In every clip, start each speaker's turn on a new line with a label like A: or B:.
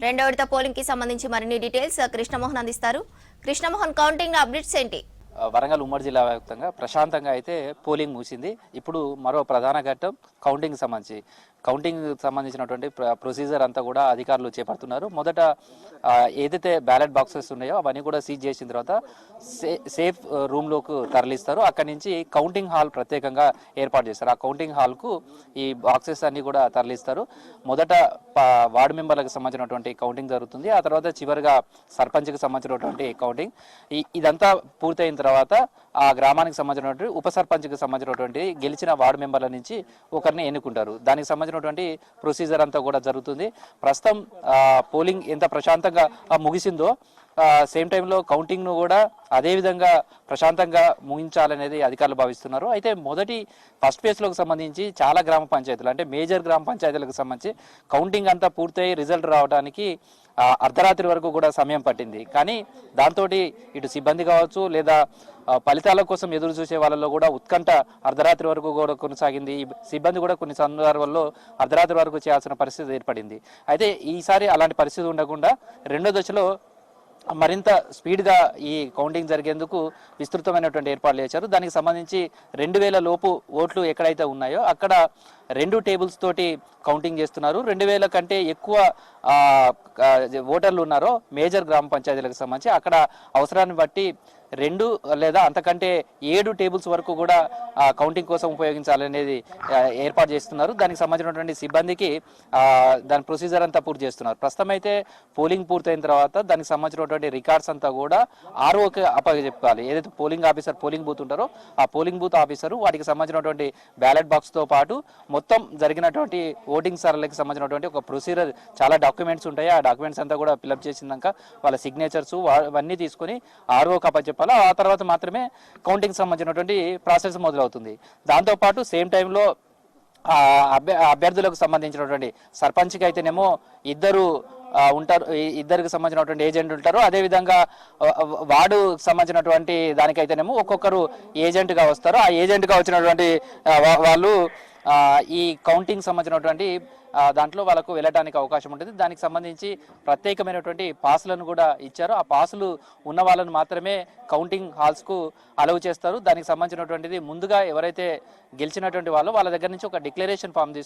A: రెండో విడత పోలింగ్ కి సంబంధించి మరిన్ని డీటెయిల్స్ కృష్ణమోహన్ అందిస్తారు. కృష్ణమోహన్, కౌంటింగ్ అప్డేట్స్ ఏంటి?
B: వరంగల్ ఉమ్మడి జిల్లా వ్యాప్తంగా ప్రశాంతంగా అయితే పోలింగ్ ముగిసింది. ఇప్పుడు మరో ప్రధాన ఘట్టం కౌంటింగ్ సంబంధించినటువంటి ప్రొసీజర్ అంతా కూడా అధికారులు చేపడుతున్నారు. మొదట ఏదైతే బ్యాలెట్ బాక్సెస్ ఉన్నాయో అవన్నీ కూడా సీజ్ చేసిన తర్వాత సేఫ్ రూమ్లోకి తరలిస్తారు. అక్కడి నుంచి కౌంటింగ్ హాల్ ప్రత్యేకంగా ఏర్పాటు చేస్తారు. ఆ కౌంటింగ్ హాల్కు ఈ బాక్సెస్ అన్ని కూడా తరలిస్తారు. మొదట వార్డు మెంబర్లకు సంబంధించినటువంటి కౌంటింగ్ జరుగుతుంది. ఆ తర్వాత చివరిగా సర్పంచ్కి సంబంధించినటువంటి కౌంటింగ్. ఇదంతా పూర్తయిన తర్వాత ఆ గ్రామానికి సంబంధించినటువంటి ఉప సర్పంచ్కి సంబంధించినటువంటి గెలిచిన వార్డు మెంబర్ల నుంచి ఒకరిని ఎన్నుకుంటారు. దానికి సంబంధించినటువంటి ప్రొసీజర్ అంతా కూడా జరుగుతుంది. ప్రస్తుతం పోలింగ్ ఎంత ప్రశాంతంగా ముగిసిందో సేమ్ టైంలో కౌంటింగ్ను కూడా అదేవిధంగా ప్రశాంతంగా ముగించాలనేది అధికారులు భావిస్తున్నారు. అయితే ఫస్ట్ ఫేజ్లోకి సంబంధించి చాలా గ్రామ పంచాయతీలు అంటే మేజర్ గ్రామ పంచాయతీలకు సంబంధించి కౌంటింగ్ అంతా పూర్తయి రిజల్ట్ రావడానికి అర్ధరాత్రి వరకు కూడా సమయం పట్టింది. కానీ దాంతో ఇటు సిబ్బంది కావచ్చు లేదా ఫలితాల కోసం ఎదురు చూసే వాళ్ళలో కూడా ఉత్కంఠ అర్ధరాత్రి వరకు కూడా కొనసాగింది. ఈ సిబ్బంది కూడా కొన్ని సందర్భాల్లో అర్ధరాత్రి వరకు చేయాల్సిన పరిస్థితి ఏర్పడింది. అయితే ఈసారి అలాంటి పరిస్థితి ఉండకుండా రెండో దశలో మరింత స్పీడ్గా ఈ కౌంటింగ్ జరిగేందుకు విస్తృతమైనటువంటి ఏర్పాట్లు చేశారు. దానికి సంబంధించి 2000 లోపు ఓట్లు ఎక్కడైతే ఉన్నాయో అక్కడ 2 టేబుల్స్ తోటి కౌంటింగ్ చేస్తున్నారు. 2000 కంటే ఎక్కువ ఓటర్లు ఉన్నారో మేజర్ గ్రామ పంచాయతీలకు సంబంధించి అక్కడ అవసరాన్ని బట్టి 2 లేదా అంతకంటే 7 టేబుల్స్ వరకు కూడా కౌంటింగ్ కోసం ఉపయోగించాలనేది ఏర్పాటు చేస్తున్నారు. దానికి సంబంధించినటువంటి సిబ్బందికి దాని ప్రొసీజర్ అంతా పూర్తి చేస్తున్నారు. ప్రస్తుతం అయితే పోలింగ్ పూర్తయిన తర్వాత దానికి సంబంధించినటువంటి రికార్డ్స్ అంతా కూడా ఆర్ఓకి అప్పచెప్పాలి. ఏదైతే పోలింగ్ బూత్ ఉంటారో ఆ పోలింగ్ బూత్ ఆఫీసరు వాటికి సంబంధించినటువంటి బ్యాలెట్ బాక్స్తో పాటు మొత్తం జరిగినటువంటి ఓటింగ్ సరళికి సంబంధించినటువంటి ఒక ప్రొసీజర్ చాలా డాక్యుమెంట్స్ ఉంటాయి. ఆ డాక్యుమెంట్స్ అంతా కూడా ఫిల్అప్ చేసినాక వాళ్ళ సిగ్నేచర్స్ అవన్నీ తీసుకొని ఆర్ఓకి అప్పచెప్పాలి. ఆ తర్వాత మాత్రమే కౌంటింగ్ సంబంధించినటువంటి ప్రాసెస్ మొదలవుతుంది. దాంతోపాటు సేమ్ టైంలో అభ్యర్థులకు సంబంధించినటువంటి సర్పంచ్కి అయితేనేమో ఇద్దరు ఉంటారు, ఇద్దరికి సంబంధించినటువంటి ఏజెంట్ ఉంటారు. అదేవిధంగా వార్డు సంబంధించినటువంటి దానికైతేనేమో ఒక్కొక్కరు ఏజెంట్గా వస్తారు. ఆ ఏజెంట్గా వచ్చినటువంటి వాళ్ళు ఈ కౌంటింగ్ సంబంధించినటువంటి దాంట్లో వాళ్ళకు వెళ్ళడానికి అవకాశం ఉంటుంది. దానికి సంబంధించి ప్రత్యేకమైనటువంటి పాసులను కూడా ఇచ్చారు. ఆ పాసులు ఉన్న వాళ్ళను మాత్రమే కౌంటింగ్ హాల్స్కు అలౌ చేస్తారు. దానికి సంబంధించినటువంటిది ముందుగా ఎవరైతే గెలిచినటువంటి వాళ్ళ దగ్గర నుంచి ఒక డిక్లరేషన్ ఫామ్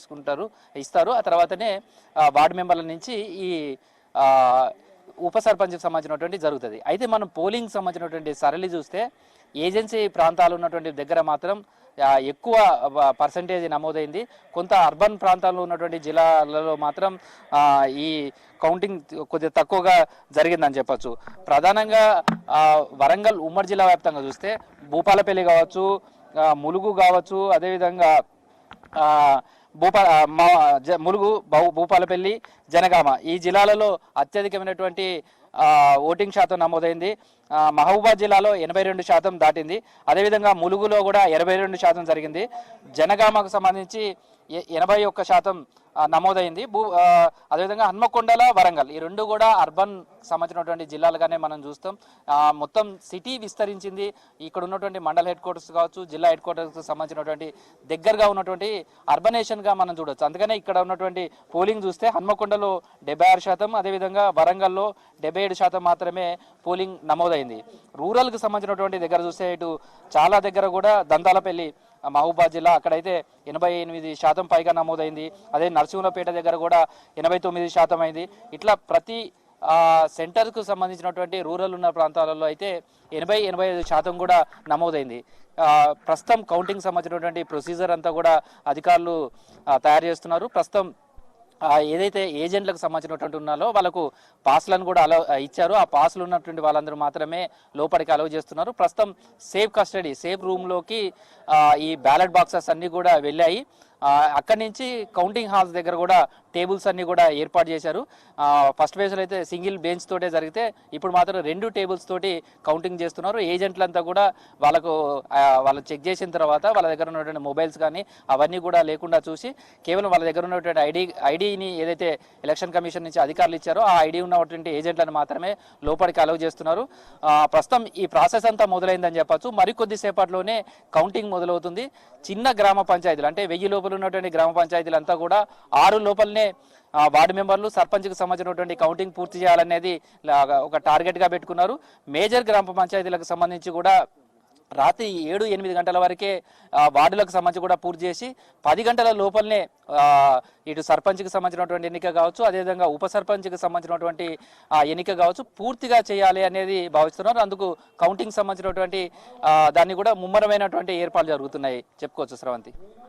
B: ఇస్తారు. ఆ తర్వాతనే వార్డు మెంబర్ల నుంచి ఈ ఉప సర్పంచ్కి సంబంధించినటువంటి జరుగుతుంది. అయితే మనం పోలింగ్ సంబంధించినటువంటి సరళి చూస్తే ఏజెన్సీ ప్రాంతాలు ఉన్నటువంటి దగ్గర మాత్రం ఎక్కువ పర్సంటేజ్ నమోదైంది. కొంత అర్బన్ ప్రాంతాల్లో ఉన్నటువంటి జిల్లాలలో మాత్రం ఈ కౌంటింగ్ కొద్దిగా తక్కువగా జరిగిందని చెప్పొచ్చు. ప్రధానంగా వరంగల్ ఉమ్మడి జిల్లా వ్యాప్తంగా చూస్తే భూపాలపల్లి కావచ్చు, ములుగు కావచ్చు, అదేవిధంగా ములుగు, భూపాలపల్లి, జనగామ ఈ జిల్లాలలో అత్యధికమైనటువంటి ఓటింగ్ శాతం నమోదైంది. మహబూబాద్ జిల్లాలో 82% దాటింది. అదేవిధంగా ములుగులో కూడా 82% జరిగింది. జనగామకు సంబంధించి 81% నమోదైంది. అదేవిధంగా హన్మకొండల, వరంగల్ ఈ 2 కూడా అర్బన్ సంబంధించినటువంటి జిల్లాలుగానే మనం చూస్తాం. మొత్తం సిటీ విస్తరించింది. ఇక్కడ ఉన్నటువంటి మండల హెడ్ క్వార్టర్స్ కావచ్చు, జిల్లా హెడ్ క్వార్టర్స్కి సంబంధించినటువంటి దగ్గరగా ఉన్నటువంటి అర్బనేషన్గా మనం చూడొచ్చు. అందుకనే ఇక్కడ ఉన్నటువంటి పోలింగ్ చూస్తే హన్మకొండలో 76%, అదేవిధంగా వరంగల్లో 77% మాత్రమే పోలింగ్ నమోదైంది. రూరల్కి సంబంధించినటువంటి దగ్గర చూస్తే ఇటు చాలా దగ్గర కూడా దంతాలపల్లి, మహబూబాద్ జిల్లా అక్కడైతే 88% పైగా నమోదైంది. అదే నరసింహపేట దగ్గర కూడా 89% అయింది. ఇట్లా ప్రతి సెంటర్కు సంబంధించినటువంటి రూరల్ ఉన్న ప్రాంతాలలో అయితే 80-85% కూడా నమోదైంది. ప్రస్తుతం కౌంటింగ్ సంబంధించినటువంటి ప్రొసీజర్ అంతా కూడా అధికారులు తయారు చేస్తున్నారు. ప్రస్తుతం ఏదైతే ఏజెంట్లకు సంబంధించినటువంటి ఉన్నారో వాళ్ళకు పాస్లను కూడా ఇచ్చారు. ఆ పాసులు ఉన్నటువంటి వాళ్ళందరూ మాత్రమే లోపలికి అలౌ చేస్తున్నారు. ప్రస్తుతం సేఫ్ రూమ్లోకి ఈ బ్యాలెట్ బాక్సెస్ అన్నీ కూడా వెళ్ళాయి. అక్కడి నుంచి కౌంటింగ్ హాల్స్ దగ్గర కూడా టేబుల్స్ అన్ని కూడా ఏర్పాటు చేశారు. ఫస్ట్ ఫేజ్లో అయితే సింగిల్ బెంచ్ తోటే జరిగితే ఇప్పుడు మాత్రం 2 టేబుల్స్ తోటి కౌంటింగ్ చేస్తున్నారు. ఏజెంట్లంతా కూడా వాళ్ళు చెక్ చేసిన తర్వాత వాళ్ళ దగ్గర ఉన్నటువంటి మొబైల్స్ కానీ అవన్నీ కూడా లేకుండా చూసి కేవలం వాళ్ళ దగ్గర ఉన్నటువంటి ఐడిని ఏదైతే ఎలక్షన్ కమిషన్ నుంచి అధికారులు ఇచ్చారో ఆ ఐడి ఉన్నటువంటి ఏజెంట్లను మాత్రమే లోపలికి అలౌ చేస్తున్నారు. ప్రస్తుతం ఈ ప్రాసెస్ అంతా మొదలైందని చెప్పచ్చు. మరికొద్ది సేపట్లోనే కౌంటింగ్ మొదలవుతుంది. చిన్న గ్రామ పంచాయతీలు అంటే 1000 లోపల లోపల ఉన్నటువంటి గ్రామ పంచాయతీలంతా కూడా 6 లోపలనే వార్డు మెంబర్లు సర్పంచ్కి సంబంధించినటువంటి కౌంటింగ్ పూర్తి చేయాలనేది ఒక టార్గెట్గా పెట్టుకున్నారు. మేజర్ గ్రామ పంచాయతీలకు సంబంధించి కూడా రాత్రి 7-8 గంటల వరకే వార్డులకు సంబంధించి కూడా పూర్తి చేసి 10 గంటల లోపలనే ఇటు సర్పంచ్కి సంబంధించినటువంటి ఎన్నిక కావచ్చు, అదేవిధంగా ఉప సర్పంచ్కి సంబంధించినటువంటి ఎన్నిక కావచ్చు పూర్తిగా చేయాలి అనేది భావిస్తున్నారు. అందుకు కౌంటింగ్ సంబంధించినటువంటి దాన్ని కూడా ముమ్మరమైనటువంటి ఏర్పాట్లు జరుగుతున్నాయి చెప్పుకోవచ్చు శ్రవంతి.